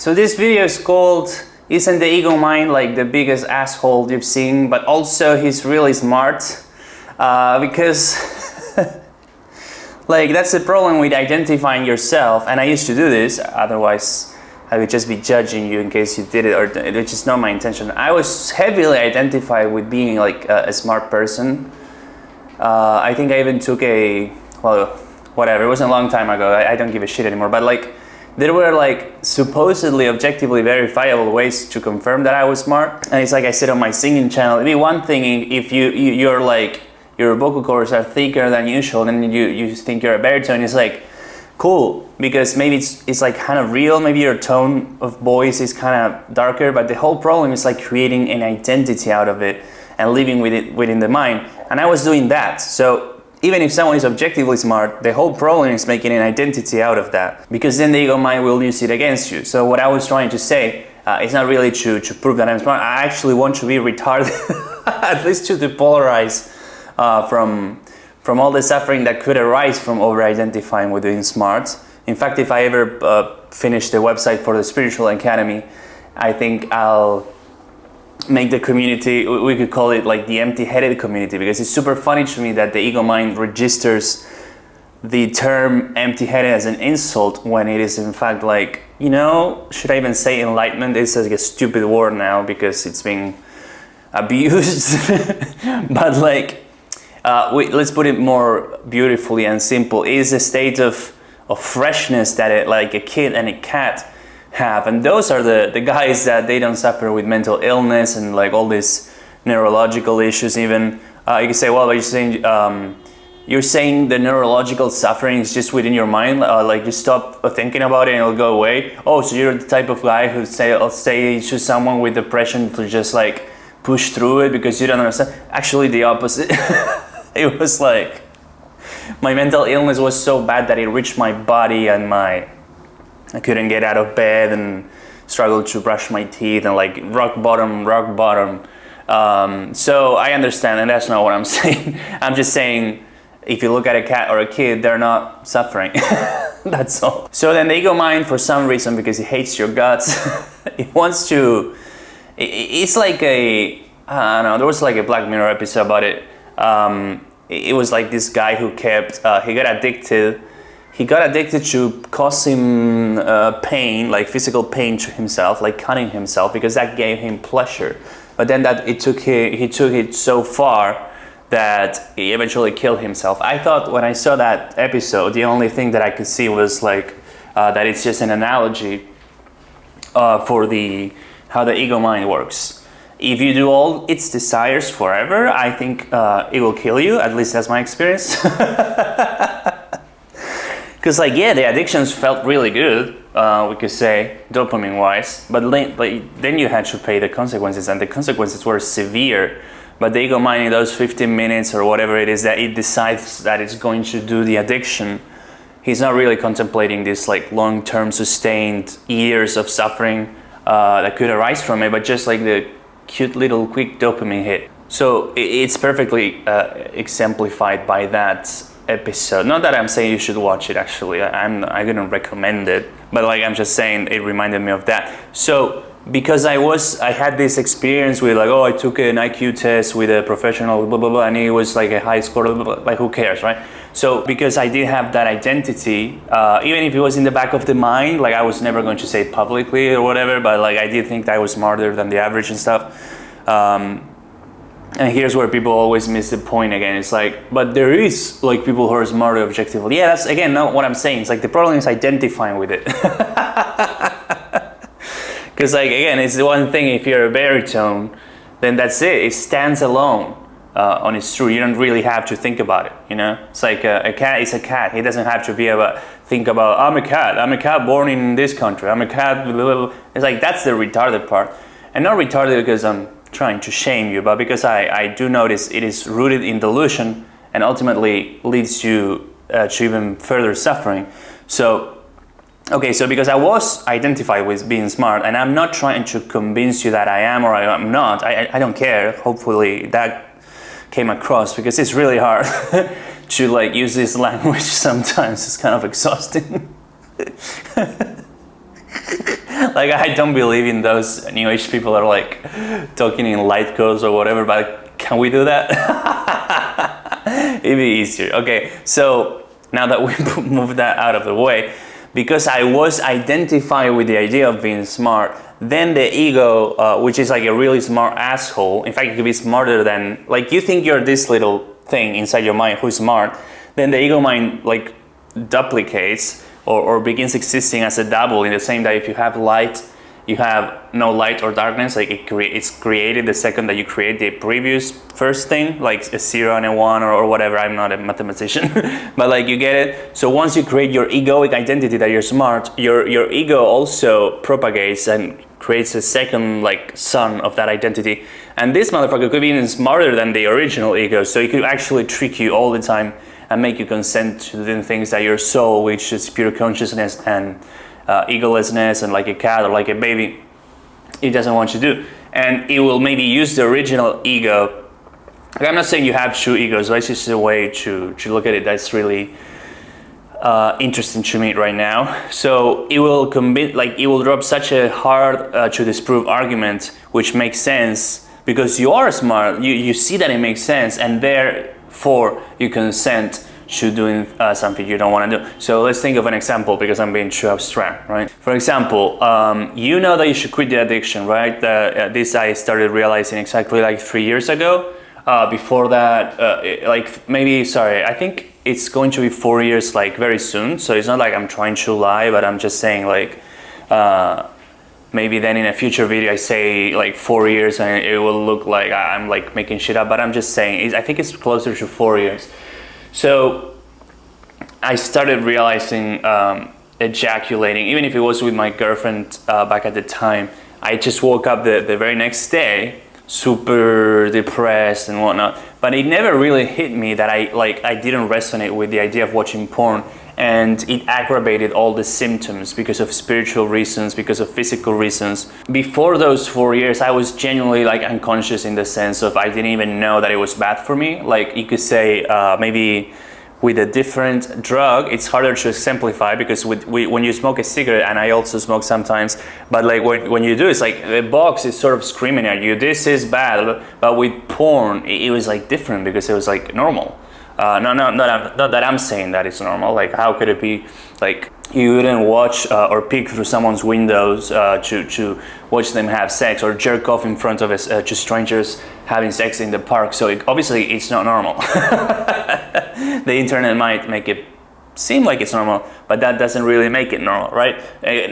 So this video is called "Isn't the ego mind like the biggest asshole you've seen, but also he's really smart?" Because like that's the problem with identifying yourself, and I used to do this, otherwise I would just be judging you in case you did it, which is not my intention. I was heavily identified with being like a smart person. I think I even took whatever, it was a long time ago, I don't give a shit anymore, but like there were like supposedly objectively verifiable ways to confirm that I was smart. And it's like I said on my singing channel, it'd be one thing if you're like, your vocal cords are thicker than usual and you think you're a baritone. It's like cool, because maybe it's like kind of real, maybe your tone of voice is kind of darker, but the whole problem is like creating an identity out of it and living with it within the mind. And I was doing that. So even if someone is objectively smart, the whole problem is making an identity out of that, because then the ego mind will use it against you. So what I was trying to say is not really to prove that I'm smart. I actually want to be retarded, at least to depolarize from all the suffering that could arise from over-identifying with being smart. In fact, if I ever finish the website for the Spiritual Academy, I think I'll make the community, we could call it like the empty-headed community, because it's super funny to me that the ego mind registers the term empty-headed as an insult when it is in fact like, should I even say enlightenment? It's like a stupid word now because it's being abused. But like, let's put it more beautifully and simple. It is a state of freshness that like a kid and a cat have, and those are the guys that they don't suffer with mental illness and like all these neurological issues. Even you can say, well, but you're saying the neurological suffering is just within your mind, like you stop thinking about it and it'll go away. Oh, so you're the type of guy who I'll say to someone with depression to just like push through it because you don't understand. Actually the opposite. It was like my mental illness was so bad that it reached my body, and I couldn't get out of bed and struggled to brush my teeth and like rock bottom. So I understand, and that's not what I'm saying. I'm just saying, if you look at a cat or a kid, they're not suffering. That's all. So then the ego mind, for some reason, because it hates your guts, it wants to, it's like I don't know, there was like a Black Mirror episode about it. It was like this guy who he got addicted. He got addicted to causing pain, like physical pain to himself, like cutting himself, because that gave him pleasure. But then he took it so far that he eventually killed himself. I thought when I saw that episode, the only thing that I could see was like that it's just an analogy for how the ego mind works. If you do all its desires forever, I think it will kill you. At least that's my experience. Because like, yeah, the addictions felt really good, we could say, dopamine-wise, but then you had to pay the consequences, and the consequences were severe. But the ego mind, in those 15 minutes or whatever it is that it decides that it's going to do the addiction, he's not really contemplating this like long-term sustained years of suffering that could arise from it, but just like the cute little quick dopamine hit. So it's perfectly exemplified by that episode. Not that I'm saying you should watch it, actually. I couldn't recommend it, but like I'm just saying it reminded me of that. So because I had this experience with like, oh, I took an IQ test with a professional, blah, blah, blah, and it was like a high score, blah, blah, blah, like who cares, right? So because I did have that identity, even if it was in the back of the mind, like I was never going to say it publicly or whatever, but like I did think that I was smarter than the average and stuff. And here's where people always miss the point again. It's like, but there is like people who are smarter objectively. Yeah, that's again not what I'm saying. It's like the problem is identifying with it. Because like again, it's the one thing, if you're a baritone, then that's it. It stands alone on its truth. You don't really have to think about it, It's like a cat is a cat. He doesn't have to think about, I'm a cat born in this country. I'm a cat, blah, blah, blah. It's like, that's the retarded part. And not retarded because I'm trying to shame you, but because I do notice it is rooted in delusion and ultimately leads you to even further suffering. So because I was identified with being smart, and I'm not trying to convince you that I am or I am not, I don't care. Hopefully that came across, because it's really hard to like use this language sometimes. It's kind of exhausting. Like, I don't believe in those new age people that are like talking in light codes or whatever, but can we do that? It'd be easier. Okay, so now that we moved that out of the way, because I was identified with the idea of being smart, then the ego, which is like a really smart asshole, in fact, it could be smarter than, like, you think you're this little thing inside your mind who's smart, then the ego mind like duplicates or begins existing as a double, in the same that if you have light, you have no light or darkness, like it's created the second that you create the previous first thing, like a 0 and a 1 or whatever. I'm not a mathematician, but like, you get it. So once you create your egoic identity that you're smart, your ego also propagates and creates a second like son of that identity. And this motherfucker could be even smarter than the original ego, so it could actually trick you all the time and make you consent to doing things that your soul, which is pure consciousness and egolessness and like a cat or like a baby, it doesn't want you to do. And it will maybe use the original ego. Like, I'm not saying you have two egos, but it's just a way to look at it that's really interesting to me right now. So it will commit, like, it will drop such a hard to disprove argument, which makes sense because you are smart. You see that it makes sense, and therefore you consent to doing something you don't want to do. So let's think of an example, because I'm being too abstract, right? For example, you know that you should quit the addiction, right? This I started realizing exactly like 3 years ago. Before that, I think it's going to be 4 years like very soon. So it's not like I'm trying to lie, but I'm just saying like, maybe then in a future video I say like 4 years and it will look like I'm like making shit up, but I'm just saying, I think it's closer to 4 years. So I started realizing ejaculating, even if it was with my girlfriend back at the time, I just woke up the very next day super depressed and whatnot. But it never really hit me that I didn't resonate with the idea of watching porn, and it aggravated all the symptoms because of spiritual reasons, because of physical reasons. Before those 4 years, I was genuinely like unconscious in the sense of I didn't even know that it was bad for me. Like, you could say maybe with a different drug, it's harder to exemplify, because when you smoke a cigarette, and I also smoke sometimes, but like when you do, it's like the box is sort of screaming at you, this is bad. But with porn, it was like different, because it was like normal. Not that I'm saying that it's normal. Like, how could it be like you wouldn't watch or peek through someone's windows to watch them have sex, or jerk off in front of to strangers having sex in the park? So obviously it's not normal. The internet might make it seem like it's normal, but that doesn't really make it normal, right?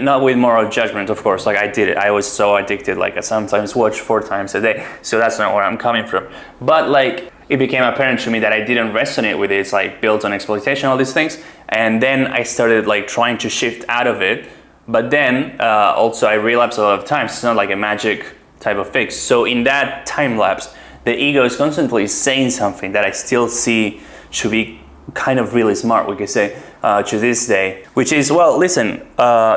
Not with moral judgment, of course. Like, I did it. I was so addicted. Like, I sometimes watch 4 times a day. So that's not where I'm coming from. But like, it became apparent to me that I didn't resonate with it. It's like built on exploitation, all these things. And then I started like trying to shift out of it. But then also I relapsed a lot of times. It's not like a magic type of fix. So in that time lapse, the ego is constantly saying something that I still see to be kind of really smart, we could say, to this day, which is, well, listen,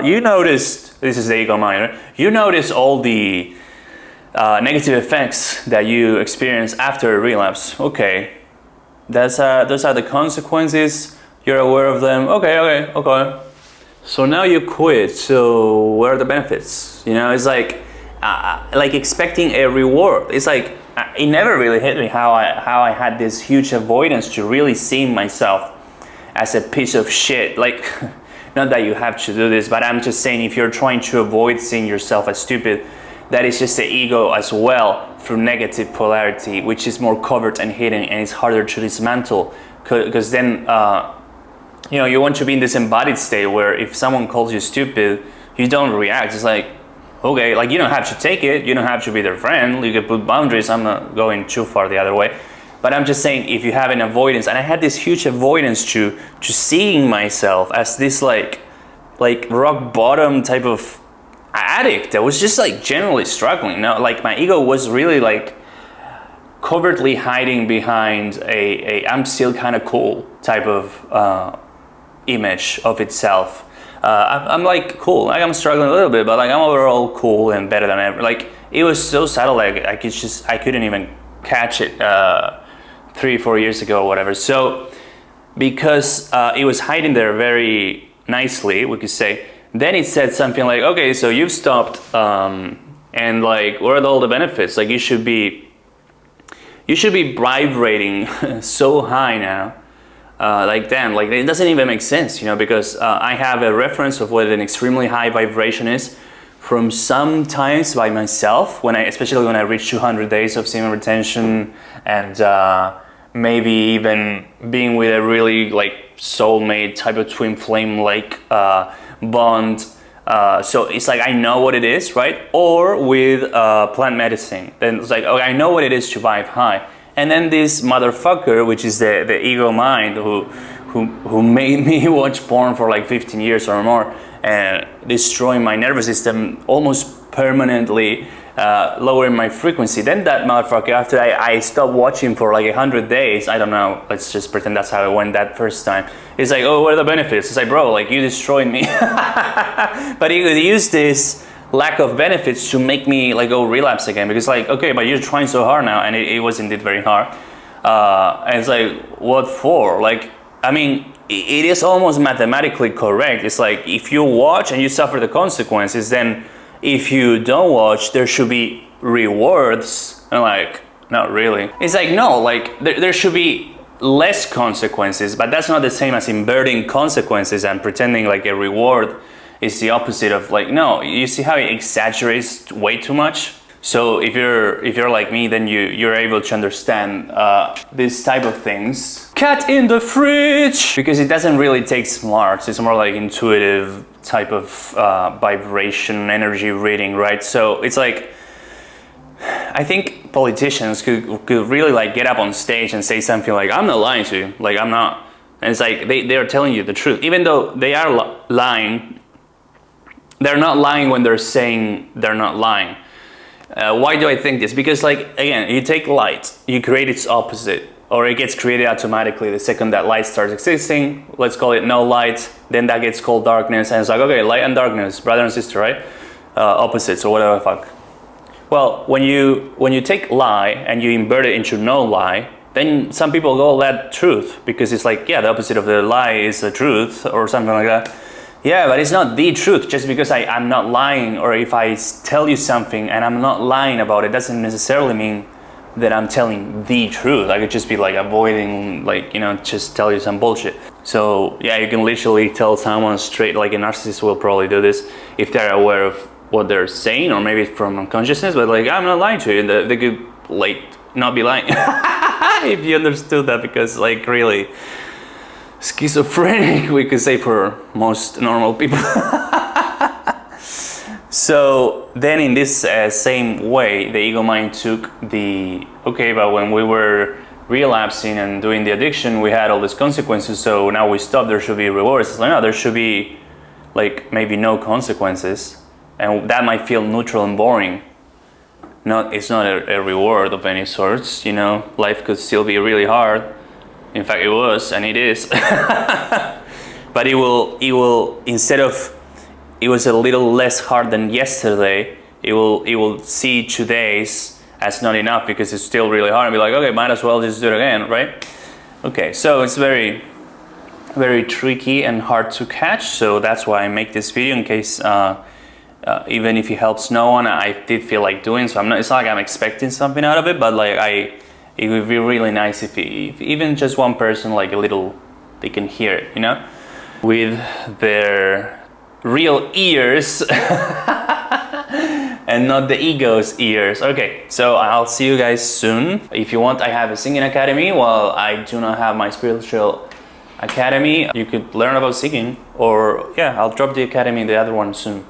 you noticed, this is the ego mind, right? You notice all the negative effects that you experience after a relapse. Okay, those are the consequences. You're aware of them. Okay. So now you quit. So what are the benefits? You know, it's like expecting a reward. It's like, it never really hit me how I had this huge avoidance to really seeing myself as a piece of shit. Like, not that you have to do this, but I'm just saying, if you're trying to avoid seeing yourself as stupid, that is just the ego as well, through negative polarity, which is more covert and hidden, and it's harder to dismantle, because then you want to be in this embodied state where if someone calls you stupid, you don't react. It's like, okay, like, you don't have to take it, you don't have to be their friend, you can put boundaries. I'm not going too far the other way, but I'm just saying, if you have an avoidance, and I had this huge avoidance to seeing myself as this like rock bottom type of addict that was just like generally struggling. Now, like, my ego was really like covertly hiding behind a I'm still kind of cool type of image of itself. I'm like cool, like I'm struggling a little bit, but like I'm overall cool and better than ever. Like, it was so subtle, like I couldn't even catch it 3-4 years ago or whatever. So because it was hiding there very nicely, we could say, then it said something like, okay, so you've stopped, and like, what are all the benefits? Like, you should be vibrating so high now. Like, damn, like, it doesn't even make sense, you know, because I have a reference of what an extremely high vibration is from some times by myself, especially when I reach 200 days of semen retention, and maybe even being with a really like soulmate type of twin flame like bond. So it's like, I know what it is, right? Or with plant medicine, then it's like, okay, I know what it is to vibe high. And then this motherfucker, which is the ego mind, who made me watch porn for like 15 years or more, and destroying my nervous system, almost permanently lowering my frequency. Then that motherfucker, after I stopped watching for like 100 days, I don't know, let's just pretend that's how it went that first time. It's like, oh, what are the benefits? It's like, bro, like, you destroyed me. But he could use this lack of benefits to make me like go relapse again, because like, okay, but you're trying so hard now, and it was indeed very hard. And it's like, what for? Like, I mean, it is almost mathematically correct. It's like, if you watch and you suffer the consequences, then if you don't watch, there should be rewards. And like, not really. It's like, no, like, there should be less consequences, but that's not the same as inverting consequences and pretending like a reward is the opposite of like, no, you see how it exaggerates way too much? So if you're like me, then you're able to understand this type of things. Cat in the fridge! Because it doesn't really take smarts, it's more like intuitive type of vibration, energy reading, right? So it's like, I think politicians could really like get up on stage and say something like, I'm not lying to you, like, I'm not. And it's like, they are telling you the truth. Even though they are lying, they're not lying when they're saying they're not lying. Why do I think this? Because like, again, you take light, you create its opposite, or it gets created automatically the second that light starts existing. Let's call it no light, then that gets called darkness, and it's like, okay, light and darkness, brother and sister, right? Opposites or whatever the fuck. Well, when you take lie and you invert it into no lie, then some people call that truth, because it's like, yeah, the opposite of the lie is the truth, or something like that. Yeah, but it's not the truth. Just because I'm not lying, or if I tell you something and I'm not lying about it, doesn't necessarily mean that I'm telling the truth. I could just be like avoiding, like, you know, just tell you some bullshit. So yeah, you can literally tell someone straight, like a narcissist will probably do this if they're aware of what they're saying, or maybe from unconsciousness, but like, I'm not lying to you. And they could like not be lying. If you understood that, because like, really schizophrenic, we could say, for most normal people. So then in this same way, the ego mind took the, okay, but when we were relapsing and doing the addiction, we had all these consequences, so now we stop, there should be rewards. It's like, no, there should be like maybe no consequences, and that might feel neutral and boring. It's not a reward of any sorts, you know, life could still be really hard. In fact, it was, and it is. But it will, instead of, it was a little less hard than yesterday, it will see today's as not enough, because it's still really hard, and be like, okay, might as well just do it again, right? Okay, so it's very, very tricky and hard to catch, so that's why I make this video, in case, even if it helps no one, I did feel like doing, so it's not like I'm expecting something out of it, but like, it would be really nice if even just one person, like a little, they can hear it, you know, with their real ears and not the ego's ears. Okay, so I'll see you guys soon. If you want, I have a singing academy. While I do not have my spiritual academy, you could learn about singing, or yeah, I'll drop the academy, the other one, soon.